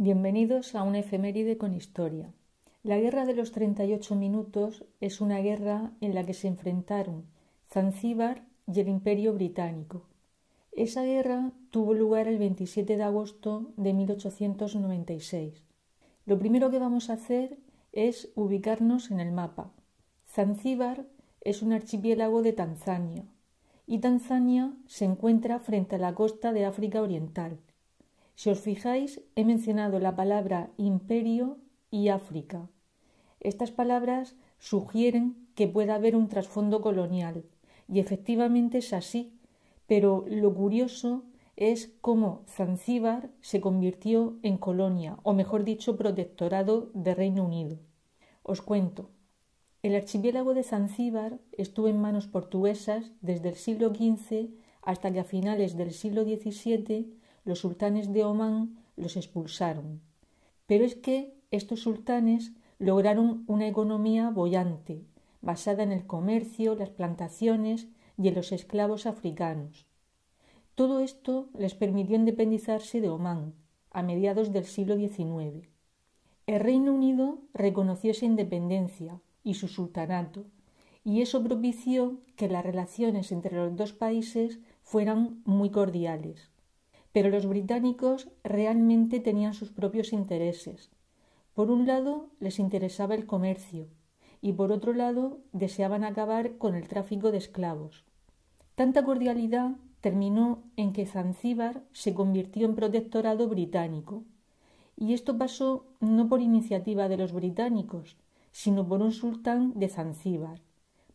Bienvenidos a una efeméride con historia. La Guerra de los 38 minutos es una guerra en la que se enfrentaron Zanzíbar y el Imperio Británico. Esa guerra tuvo lugar el 27 de agosto de 1896. Lo primero que vamos a hacer es ubicarnos en el mapa. Zanzíbar es un archipiélago de Tanzania y Tanzania se encuentra frente a la costa de África Oriental. Si os fijáis, he mencionado la palabra imperio y África. Estas palabras sugieren que pueda haber un trasfondo colonial, y efectivamente es así, pero lo curioso es cómo Zanzíbar se convirtió en colonia, o mejor dicho, protectorado de Reino Unido. Os cuento. El archipiélago de Zanzíbar estuvo en manos portuguesas desde el siglo XV hasta que a finales del siglo XVII los sultanes de Omán los expulsaron. Pero es que estos sultanes lograron una economía boyante, basada en el comercio, las plantaciones y en los esclavos africanos. Todo esto les permitió independizarse de Omán a mediados del siglo XIX. El Reino Unido reconoció esa independencia y su sultanato, y eso propició que las relaciones entre los dos países fueran muy cordiales. Pero los británicos realmente tenían sus propios intereses. Por un lado, les interesaba el comercio y por otro lado, deseaban acabar con el tráfico de esclavos. Tanta cordialidad terminó en que Zanzíbar se convirtió en protectorado británico. Y esto pasó no por iniciativa de los británicos, sino por un sultán de Zanzíbar,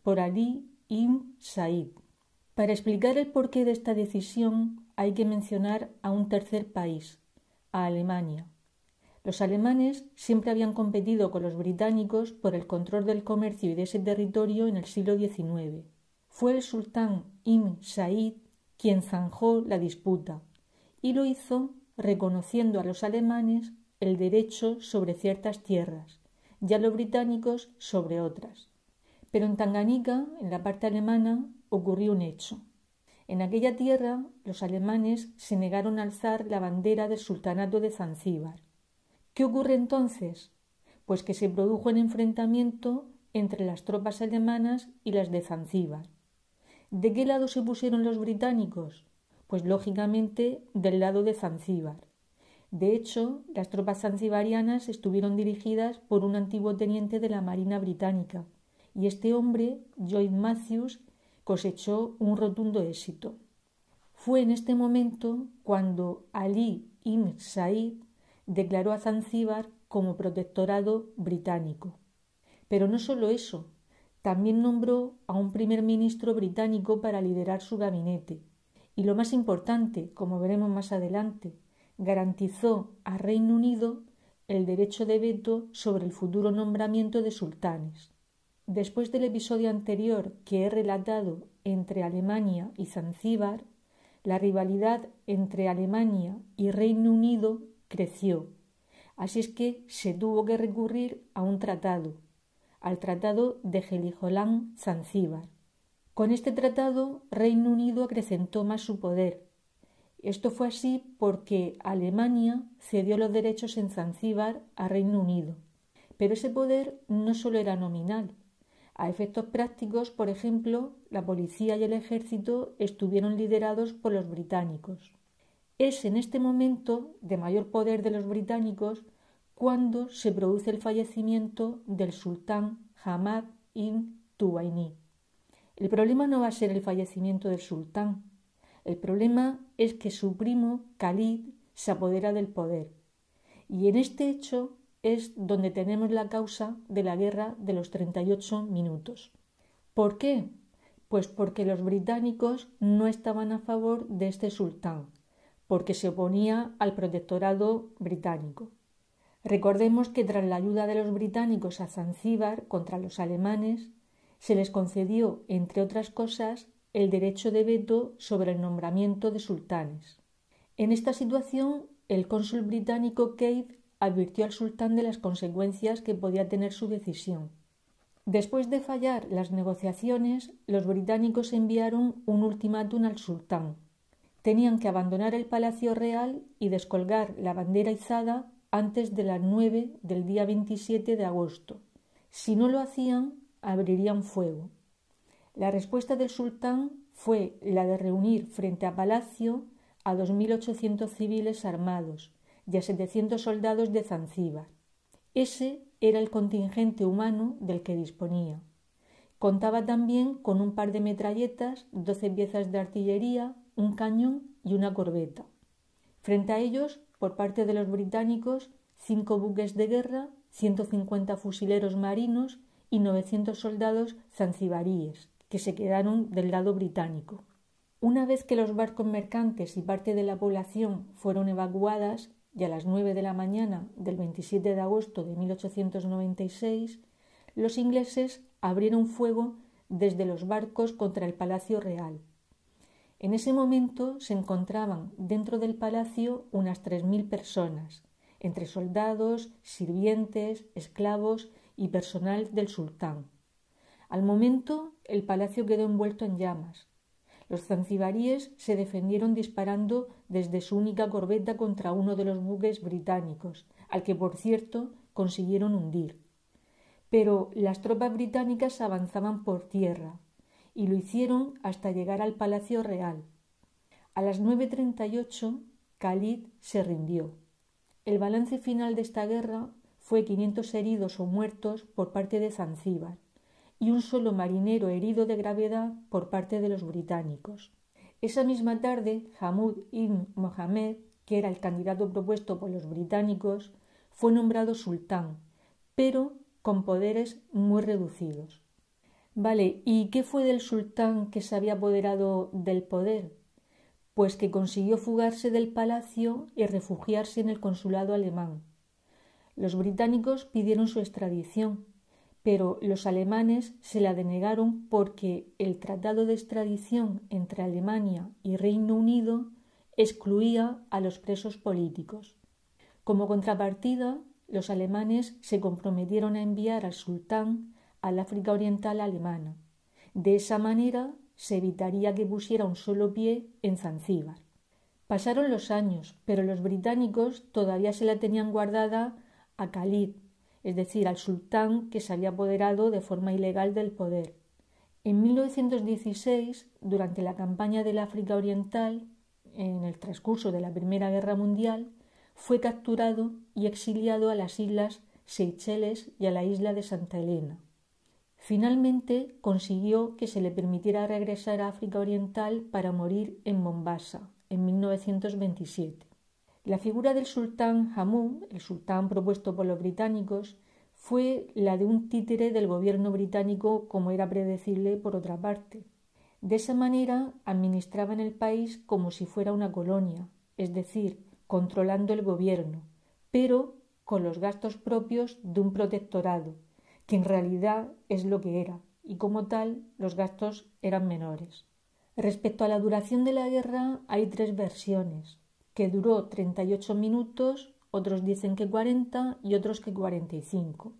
por Ali ibn Said. Para explicar el porqué de esta decisión hay que mencionar a un tercer país, a Alemania. Los alemanes siempre habían competido con los británicos por el control del comercio y de ese territorio en el siglo XIX. Fue el sultán ibn Said quien zanjó la disputa y lo hizo reconociendo a los alemanes el derecho sobre ciertas tierras y a los británicos sobre otras. Pero en Tanganica, en la parte alemana, ocurrió un hecho. En aquella tierra, los alemanes se negaron a alzar la bandera del sultanato de Zanzíbar. ¿Qué ocurre entonces? Pues que se produjo un enfrentamiento entre las tropas alemanas y las de Zanzíbar. ¿De qué lado se pusieron los británicos? Pues lógicamente del lado de Zanzíbar. De hecho, las tropas zanzibarianas estuvieron dirigidas por un antiguo teniente de la Marina Británica, y este hombre, Lloyd Matthews, cosechó un rotundo éxito. Fue en este momento cuando Ali ibn Said declaró a Zanzíbar como protectorado británico. Pero no solo eso, también nombró a un primer ministro británico para liderar su gabinete. Y lo más importante, como veremos más adelante, garantizó a Reino Unido el derecho de veto sobre el futuro nombramiento de sultanes. Después del episodio anterior que he relatado entre Alemania y Zanzíbar, la rivalidad entre Alemania y Reino Unido creció. Así es que se tuvo que recurrir a un tratado, al Tratado de Heligoland-Zanzíbar. Con este tratado, Reino Unido acrecentó más su poder. Esto fue así porque Alemania cedió los derechos en Zanzíbar a Reino Unido. Pero ese poder no solo era nominal. A efectos prácticos, por ejemplo, la policía y el ejército estuvieron liderados por los británicos. Es en este momento de mayor poder de los británicos cuando se produce el fallecimiento del sultán Hamad ibn Tuwaini. El problema no va a ser el fallecimiento del sultán. El problema es que su primo, Khalid, se apodera del poder. Y en este hecho es donde tenemos la causa de la guerra de los 38 minutos. ¿Por qué? Pues porque los británicos no estaban a favor de este sultán, porque se oponía al protectorado británico. Recordemos que tras la ayuda de los británicos a Zanzíbar contra los alemanes, se les concedió, entre otras cosas, el derecho de veto sobre el nombramiento de sultanes. En esta situación, el cónsul británico Cave advirtió al sultán de las consecuencias que podía tener su decisión. Después de fallar las negociaciones, los británicos enviaron un ultimátum al sultán. Tenían que abandonar el palacio real y descolgar la bandera izada antes de las 9 del día 27 de agosto. Si no lo hacían, abrirían fuego. La respuesta del sultán fue la de reunir frente a Palacio a 2.800 civiles armados y a 700 soldados de Zanzíbar. Ese era el contingente humano del que disponía. Contaba también con un par de metralletas, 12 piezas de artillería, un cañón y una corbeta. Frente a ellos, por parte de los británicos, 5 buques de guerra, 150 fusileros marinos y 900 soldados zanzibaríes, que se quedaron del lado británico. Una vez que los barcos mercantes y parte de la población fueron evacuadas, y a las 9 de la mañana del 27 de agosto de 1896, los ingleses abrieron fuego desde los barcos contra el Palacio Real. En ese momento se encontraban dentro del palacio unas 3.000 personas, entre soldados, sirvientes, esclavos y personal del sultán. Al momento, el palacio quedó envuelto en llamas. Los zanzibaríes se defendieron disparando desde su única corbeta contra uno de los buques británicos, al que, por cierto, consiguieron hundir. Pero las tropas británicas avanzaban por tierra, y lo hicieron hasta llegar al Palacio Real. A las 9:38, Khalid se rindió. El balance final de esta guerra fue 500 heridos o muertos por parte de Zanzíbar y un solo marinero herido de gravedad por parte de los británicos. Esa misma tarde, Hamoud ibn Mohammed, que era el candidato propuesto por los británicos, fue nombrado sultán, pero con poderes muy reducidos. Vale, ¿y qué fue del sultán que se había apoderado del poder? Pues que consiguió fugarse del palacio y refugiarse en el consulado alemán. Los británicos pidieron su extradición, pero los alemanes se la denegaron porque el tratado de extradición entre Alemania y Reino Unido excluía a los presos políticos. Como contrapartida, los alemanes se comprometieron a enviar al sultán al África Oriental alemana. De esa manera se evitaría que pusiera un solo pie en Zanzíbar. Pasaron los años, pero los británicos todavía se la tenían guardada a Khalid, es decir, al sultán que se había apoderado de forma ilegal del poder. En 1916, durante la campaña del África Oriental, en el transcurso de la Primera Guerra Mundial, fue capturado y exiliado a las islas Seychelles y a la isla de Santa Elena. Finalmente consiguió que se le permitiera regresar a África Oriental para morir en Mombasa, en 1927. La figura del sultán Hamoud, el sultán propuesto por los británicos, fue la de un títere del gobierno británico, como era predecible por otra parte. De esa manera administraban el país como si fuera una colonia, es decir, controlando el gobierno, pero con los gastos propios de un protectorado, que en realidad es lo que era, y como tal los gastos eran menores. Respecto a la duración de la guerra hay 3 versiones, que duró 38 minutos, otros dicen que 40 y otros que 45.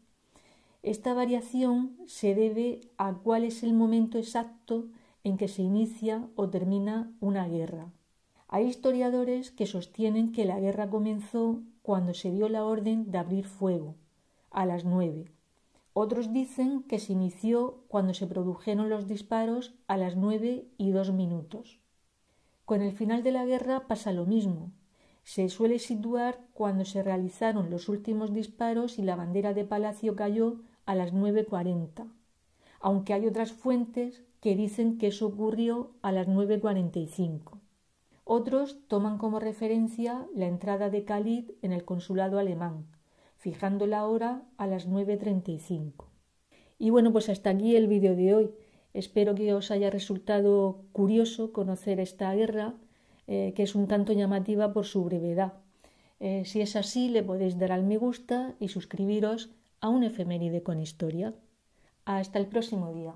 Esta variación se debe a cuál es el momento exacto en que se inicia o termina una guerra. Hay historiadores que sostienen que la guerra comenzó cuando se dio la orden de abrir fuego, a las 9. Otros dicen que se inició cuando se produjeron los disparos a las 9:02. Con el final de la guerra pasa lo mismo. Se suele situar cuando se realizaron los últimos disparos y la bandera de Palacio cayó a las 9:40, aunque hay otras fuentes que dicen que eso ocurrió a las 9:45. Otros toman como referencia la entrada de Khalid en el consulado alemán, fijando la hora a las 9:35. Y bueno, pues hasta aquí el vídeo de hoy. Espero que os haya resultado curioso conocer esta guerra, que es un tanto llamativa por su brevedad. Si es así, le podéis dar al me gusta y suscribiros a un efeméride con historia. Hasta el próximo día.